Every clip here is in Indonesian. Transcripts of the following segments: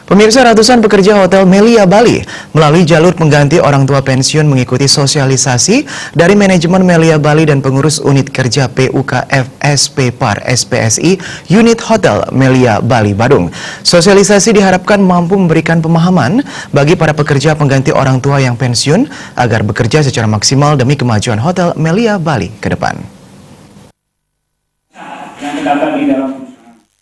Pemirsa, ratusan pekerja Hotel Melia Bali melalui jalur pengganti orang tua pensiun mengikuti sosialisasi dari manajemen Melia Bali dan pengurus unit kerja PUKFSP Par SPSI unit Hotel Melia Bali Badung. Sosialisasi diharapkan mampu memberikan pemahaman bagi para pekerja pengganti orang tua yang pensiun agar bekerja secara maksimal demi kemajuan Hotel Melia Bali ke depan.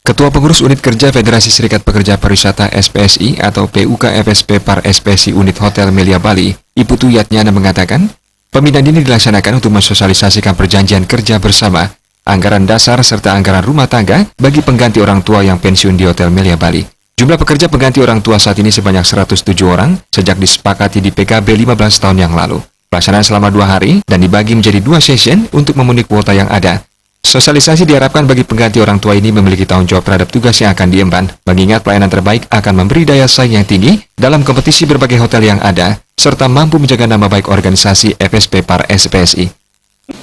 Ketua Pengurus Unit Kerja Federasi Serikat Pekerja Pariwisata SPSI atau PUKFSP Par SPSI Unit Hotel Melia Bali, Ibu Tuyatnyana mengatakan, pemindahan ini dilaksanakan untuk mensosialisasikan perjanjian kerja bersama, anggaran dasar serta anggaran rumah tangga bagi pengganti orang tua yang pensiun di Hotel Melia Bali. Jumlah pekerja pengganti orang tua saat ini sebanyak 107 orang sejak disepakati di PKB 15 tahun yang lalu. Pelaksanaan selama 2 hari dan dibagi menjadi 2 session untuk memenuhi kuota yang ada. Sosialisasi diharapkan bagi pengganti orang tua ini memiliki tanggung jawab terhadap tugas yang akan diemban, mengingat pelayanan terbaik akan memberi daya saing yang tinggi dalam kompetisi berbagai hotel yang ada, serta mampu menjaga nama baik organisasi FSP Par SPSI.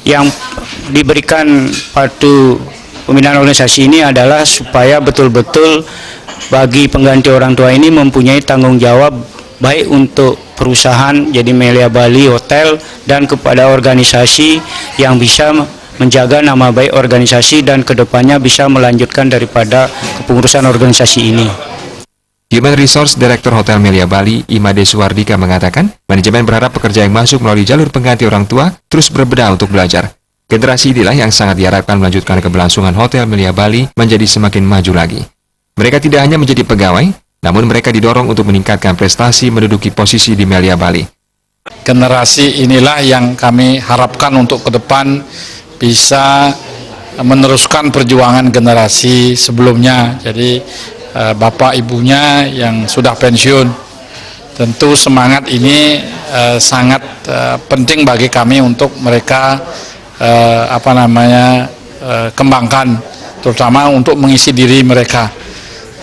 Yang diberikan pada pembinaan organisasi ini adalah supaya betul-betul bagi pengganti orang tua ini mempunyai tanggung jawab baik untuk perusahaan jadi Melia Bali Hotel dan kepada organisasi yang bisa menjaga nama baik organisasi dan kedepannya bisa melanjutkan daripada kepengurusan organisasi ini. Human Resource Director Hotel Melia Bali, Imade Suwardika mengatakan, manajemen berharap pekerja yang masuk melalui jalur pengganti orang tua terus berbenah untuk belajar. Generasi inilah yang sangat diharapkan melanjutkan keberlangsungan Hotel Melia Bali menjadi semakin maju lagi. Mereka tidak hanya menjadi pegawai, namun mereka didorong untuk meningkatkan prestasi menduduki posisi di Melia Bali. Generasi inilah yang kami harapkan untuk ke depan bisa meneruskan perjuangan generasi sebelumnya. Jadi bapak ibunya yang sudah pensiun, tentu semangat ini sangat penting bagi kami untuk mereka kembangkan, terutama untuk mengisi diri mereka.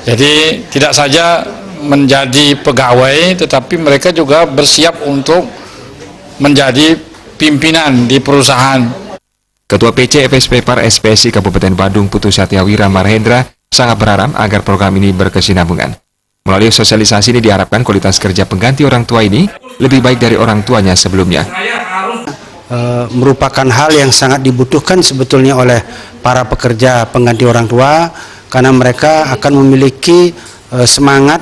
Jadi tidak saja menjadi pegawai, tetapi mereka juga bersiap untuk menjadi pimpinan di perusahaan. Ketua PC FSP Par SPSI Kabupaten Badung Putu Satyawira Marhendra sangat berharap agar program ini berkesinambungan. Melalui sosialisasi ini diharapkan kualitas kerja pengganti orang tua ini lebih baik dari orang tuanya sebelumnya. Merupakan hal yang sangat dibutuhkan sebetulnya oleh para pekerja pengganti orang tua, karena mereka akan memiliki semangat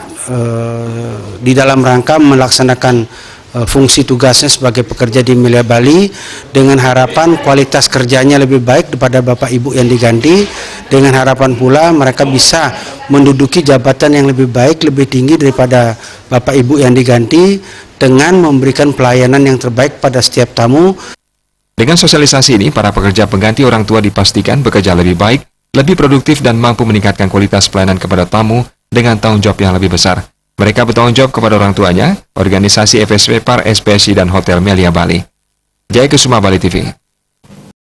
di dalam rangka melaksanakan fungsi tugasnya sebagai pekerja di Melia Bali, dengan harapan kualitas kerjanya lebih baik daripada bapak ibu yang diganti, dengan harapan pula mereka bisa menduduki jabatan yang lebih baik, lebih tinggi daripada bapak ibu yang diganti, dengan memberikan pelayanan yang terbaik pada setiap tamu. Dengan sosialisasi ini, para pekerja pengganti orang tua dipastikan bekerja lebih baik, lebih produktif dan mampu meningkatkan kualitas pelayanan kepada tamu dengan tanggung jawab yang lebih besar. Mereka bertanggung jawab kepada orang tuanya, organisasi FSP Par SPSI dan Hotel Melia Bali. Jaya Kusuma, Bali TV.